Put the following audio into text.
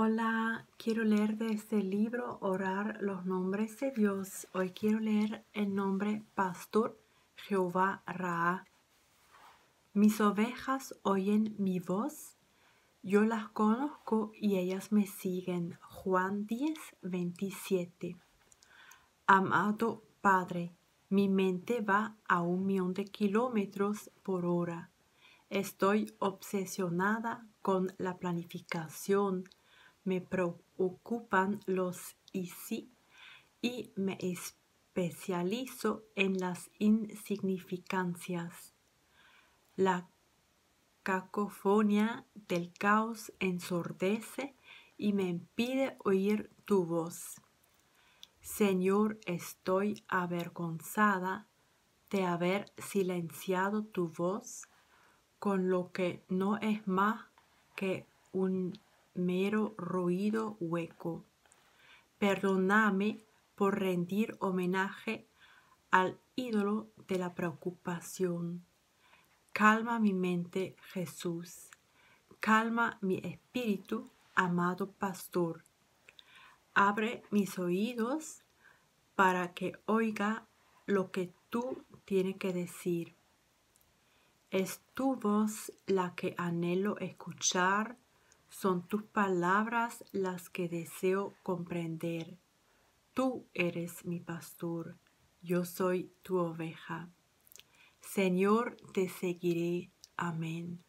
Hola, quiero leer de este libro, Orar los nombres de Dios. Hoy quiero leer el nombre Pastor Jehová Ra. Mis ovejas oyen mi voz, yo las conozco y ellas me siguen. Juan 10:27. Amado Padre, mi mente va a 1.000.000 de kilómetros por hora. Estoy obsesionada con la planificación. Me preocupan los y sí y me especializo en las insignificancias. La cacofonía del caos ensordece y me impide oír tu voz. Señor, estoy avergonzada de haber silenciado tu voz con lo que no es más que un mero ruido hueco. Perdóname por rendir homenaje al ídolo de la preocupación. Calma mi mente, Jesús. Calma mi espíritu, amado Pastor. Abre mis oídos para que oiga lo que tú tienes que decir. Es tu voz la que anhelo escuchar, son tus palabras las que deseo comprender. Tú eres mi pastor, yo soy tu oveja. Señor, te seguiré. Amén.